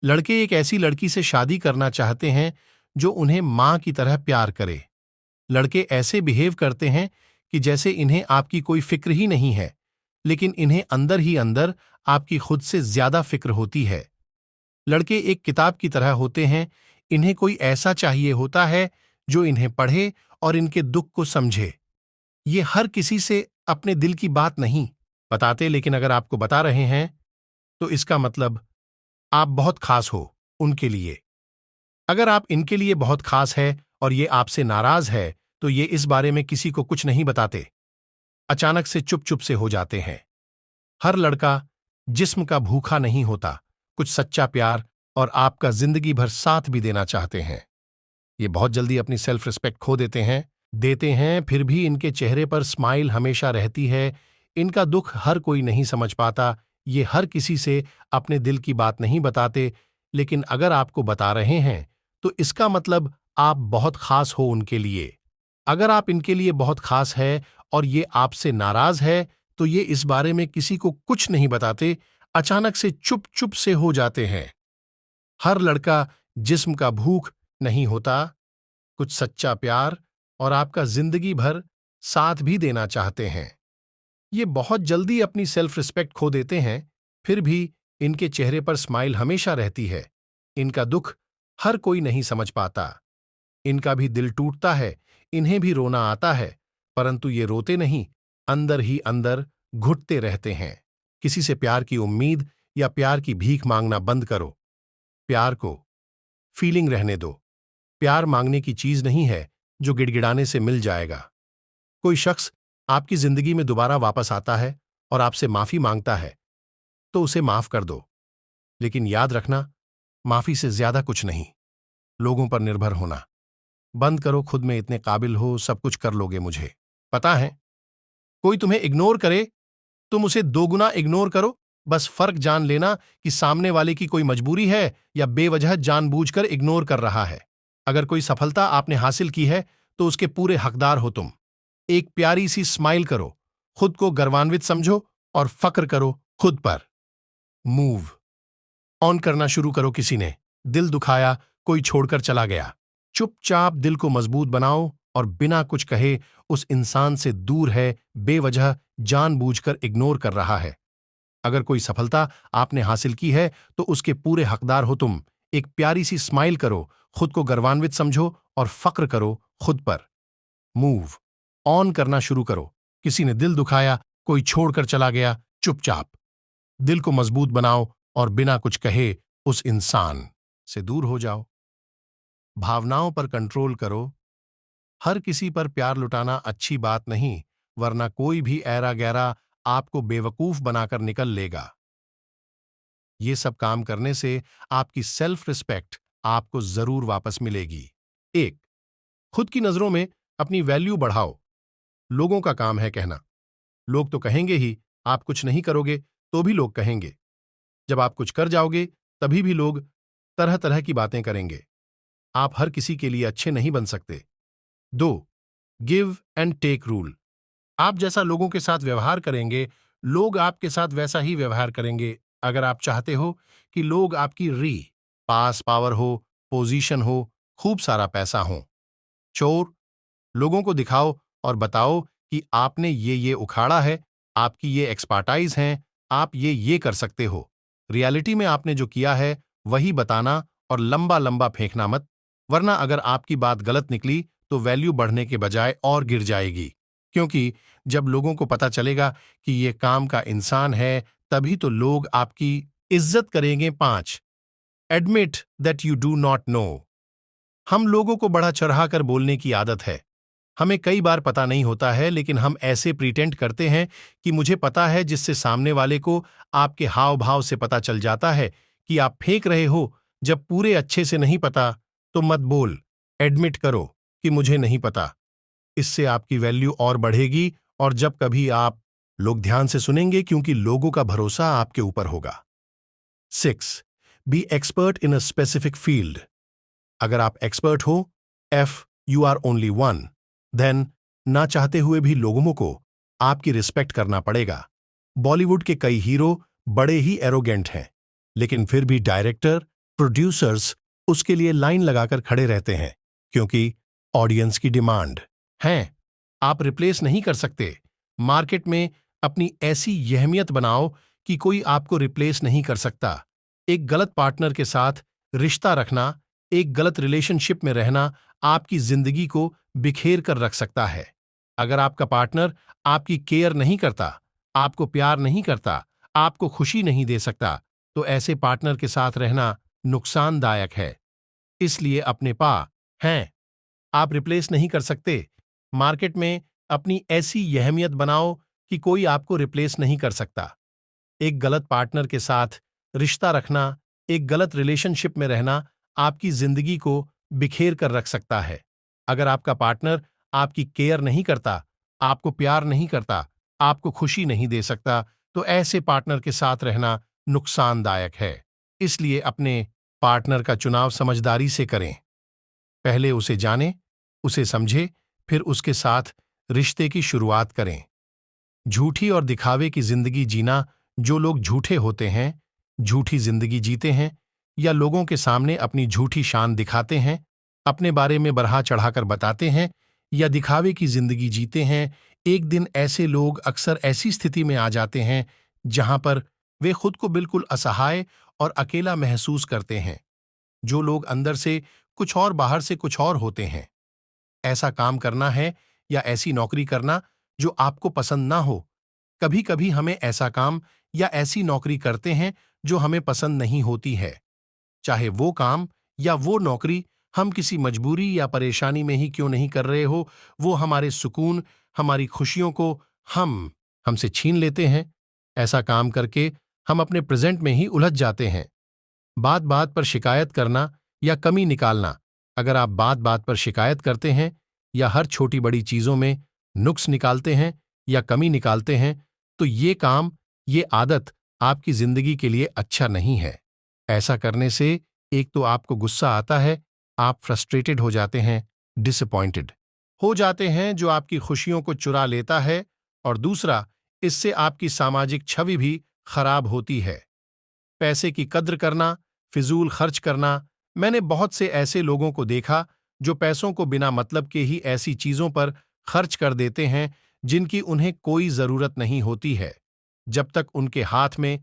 लड़के एक ऐसी लड़की से शादी करना चाहते हैं जो उन्हें मां की तरह प्यार करे। लड़के ऐसे बिहेव करते हैं कि जैसे इन्हें आपकी कोई फिक्र ही नहीं है, लेकिन इन्हें अंदर ही अंदर आपकी खुद से ज्यादा फिक्र होती है। लड़के एक किताब की तरह होते हैं, इन्हें कोई ऐसा चाहिए होता है जो इन्हें पढ़े और इनके दुख को समझे। ये हर किसी से अपने दिल की बात नहीं बताते, लेकिन अगर आपको बता रहे हैं तो इसका मतलब आप बहुत खास हो उनके लिए। अगर आप इनके लिए बहुत खास है और ये आपसे नाराज है, तो ये इस बारे में किसी को कुछ नहीं बताते, अचानक से चुप चुप से हो जाते हैं। हर लड़का जिस्म का भूखा नहीं होता, कुछ सच्चा प्यार और आपका जिंदगी भर साथ भी देना चाहते हैं। ये बहुत जल्दी अपनी सेल्फ रिस्पेक्ट खो देते हैं, फिर भी इनके चेहरे पर स्माइल हमेशा रहती है। इनका दुख हर कोई नहीं समझ पाता, ये हर किसी से अपने दिल की बात नहीं बताते, लेकिन अगर आपको बता रहे हैं तो इसका मतलब आप बहुत खास हो उनके लिए। अगर आप इनके लिए बहुत खास है और ये आपसे नाराज है, तो ये इस बारे में किसी को कुछ नहीं बताते, अचानक से चुप चुप से हो जाते हैं। हर लड़का जिस्म का भूख नहीं होता, कुछ सच्चा प्यार और आपका जिंदगी भर साथ भी देना चाहते हैं। ये बहुत जल्दी अपनी सेल्फ रिस्पेक्ट खो देते हैं, फिर भी इनके चेहरे पर स्माइल हमेशा रहती है। इनका दुख हर कोई नहीं समझ पाता, इनका भी दिल टूटता है, इन्हें भी रोना आता है, परंतु ये रोते नहीं, अंदर ही अंदर घुटते रहते हैं। किसी से प्यार की उम्मीद या प्यार की भीख मांगना बंद करो। प्यार को फीलिंग रहने दो। प्यार मांगने की चीज नहीं है जो गिड़गिड़ाने से मिल जाएगा। कोई शख्स आपकी जिंदगी में दोबारा वापस आता है और आपसे माफी मांगता है, तो उसे माफ कर दो, लेकिन याद रखना, माफी से ज्यादा कुछ नहीं। लोगों पर निर्भर होना बंद करो। खुद में इतने काबिल हो, सब कुछ कर लोगे, मुझे पता है। कोई तुम्हें इग्नोर करे, तुम उसे दोगुना इग्नोर करो। बस फर्क जान लेना कि सामने वाले की कोई मजबूरी है या बेवजह जानबूझकर इग्नोर कर रहा है। अगर कोई सफलता आपने हासिल की है तो उसके पूरे हकदार हो तुम। एक प्यारी सी स्माइल करो, खुद को गर्वान्वित समझो और फक्र करो खुद पर। मूव ऑन करना शुरू करो। किसी ने दिल दुखाया, कोई छोड़कर चला गया, चुपचाप दिल को मजबूत बनाओ और बिना कुछ कहे उस इंसान से दूर है, बेवजह जानबूझकर इग्नोर कर रहा है। अगर कोई सफलता आपने हासिल की है तो उसके पूरे हकदार हो तुम। एक प्यारी सी स्माइल करो, खुद को गर्वान्वित समझो और फक्र करो खुद पर। मूव ऑन करना शुरू करो। किसी ने दिल दुखाया, कोई छोड़कर चला गया, चुपचाप दिल को मजबूत बनाओ और बिना कुछ कहे उस इंसान से दूर हो जाओ। भावनाओं पर कंट्रोल करो। हर किसी पर प्यार लुटाना अच्छी बात नहीं, वरना कोई भी ऐरा गैरा आपको बेवकूफ बनाकर निकल लेगा। ये सब काम करने से आपकी सेल्फ रिस्पेक्ट आपको जरूर वापस मिलेगी। एक, खुद की नजरों में अपनी वैल्यू बढ़ाओ। लोगों का काम है कहना, लोग तो कहेंगे ही। आप कुछ नहीं करोगे तो भी लोग कहेंगे। जब आप कुछ कर जाओगे तभी भी लोग तरह तरह की बातें करेंगे। आप हर किसी के लिए अच्छे नहीं बन सकते। दो, गिव एंड टेक रूल। आप जैसा लोगों के साथ व्यवहार करेंगे, लोग आपके साथ वैसा ही व्यवहार करेंगे। अगर आप चाहते हो कि लोग आपकी पास पावर हो, पोजीशन हो, खूब सारा पैसा हो, चोर, लोगों को दिखाओ और बताओ कि आपने ये उखाड़ा है, आपकी ये एक्सपर्टाइज है, आप ये कर सकते हो। रियलिटी में आपने जो किया है वही बताना और लंबा लंबा फेंकना मत, वरना अगर आपकी बात गलत निकली तो वैल्यू बढ़ने के बजाय और गिर जाएगी। क्योंकि जब लोगों को पता चलेगा कि ये काम का इंसान है, तभी तो लोग आपकी इज्जत करेंगे। 5, admit that you do not know. हम लोगों को बढ़ा चढ़ाकर बोलने की आदत है। हमें कई बार पता नहीं होता है, लेकिन हम ऐसे प्रीटेंड करते हैं कि मुझे पता है, जिससे सामने वाले को आपके हाव भाव से पता चल जाता है कि आप फेंक रहे हो। जब पूरे अच्छे से नहीं पता तो मत बोल, एडमिट करो कि मुझे नहीं पता। इससे आपकी वैल्यू और बढ़ेगी और जब कभी आप लोग ध्यान से सुनेंगे, क्योंकि लोगों का भरोसा आपके ऊपर होगा। 6, be expert in a specific field. अगर आप एक्सपर्ट हो, you are only one, then ना चाहते हुए भी लोगों को आपकी रिस्पेक्ट करना पड़ेगा। बॉलीवुड के कई हीरो बड़े ही एरोगेंट हैं, लेकिन फिर भी डायरेक्टर, प्रोड्यूसर्स उसके लिए लाइन लगाकर खड़े रहते हैं क्योंकि ऑडियंस की डिमांड है। आप रिप्लेस नहीं कर सकते। मार्केट में अपनी ऐसी अहमियत बनाओ कि कोई आपको रिप्लेस नहीं कर सकता। एक गलत पार्टनर के साथ रिश्ता रखना, एक गलत रिलेशनशिप में रहना आपकी जिंदगी को बिखेर कर रख सकता है। अगर आपका पार्टनर आपकी केयर नहीं करता, आपको प्यार नहीं करता, आपको खुशी नहीं दे सकता, तो ऐसे पार्टनर के साथ रहना नुकसानदायक है। इसलिए अपने हैं आप रिप्लेस नहीं कर सकते। मार्केट में अपनी ऐसी अहमियत बनाओ कि कोई आपको रिप्लेस नहीं कर सकता। एक गलत पार्टनर के साथ रिश्ता रखना, एक गलत रिलेशनशिप में रहना आपकी जिंदगी को बिखेर कर रख सकता है। अगर आपका पार्टनर आपकी केयर नहीं करता, आपको प्यार नहीं करता, आपको खुशी नहीं दे सकता, तो ऐसे पार्टनर के साथ रहना नुकसानदायक है। इसलिए अपने पार्टनर का चुनाव समझदारी से करें। पहले उसे जानें, उसे समझें, फिर उसके साथ रिश्ते की शुरुआत करें। झूठी और दिखावे की जिंदगी जीना, जो लोग झूठे होते हैं, झूठी जिंदगी जीते हैं या लोगों के सामने अपनी झूठी शान दिखाते हैं, अपने बारे में बढ़ा चढ़ाकर बताते हैं या दिखावे की जिंदगी जीते हैं, एक दिन ऐसे लोग अक्सर ऐसी स्थिति में आ जाते हैं जहां पर वे खुद को बिल्कुल असहाय और अकेला महसूस करते हैं। जो लोग अंदर से कुछ और बाहर से कुछ और होते हैं। ऐसा काम करना है या ऐसी नौकरी करना जो आपको पसंद ना हो। कभी कभी हमें ऐसा काम या ऐसी नौकरी करते हैं जो हमें पसंद नहीं होती है। चाहे वो काम या वो नौकरी हम किसी मजबूरी या परेशानी में ही क्यों नहीं कर रहे हो, वो हमारे सुकून, हमारी खुशियों को हमसे छीन लेते हैं। ऐसा काम करके हम अपने प्रेजेंट में ही उलझ जाते हैं। बात बात पर शिकायत करना या कमी निकालना। अगर आप बात बात पर शिकायत करते हैं या हर छोटी बड़ी चीजों में नुक्स निकालते हैं या कमी निकालते हैं, तो ये काम, ये आदत आपकी जिंदगी के लिए अच्छा नहीं है। ऐसा करने से एक तो आपको गुस्सा आता है, आप फ्रस्ट्रेटेड हो जाते हैं, डिसअपॉइंटेड हो जाते हैं, जो आपकी खुशियों को चुरा लेता है, और दूसरा, इससे आपकी सामाजिक छवि भी खराब होती है। पैसे की कद्र करना, फिजूल खर्च करना। मैंने बहुत से ऐसे लोगों को देखा जो पैसों को बिना मतलब के ही ऐसी चीजों पर खर्च कर देते हैं जिनकी उन्हें कोई जरूरत नहीं होती है। जब तक उनके हाथ में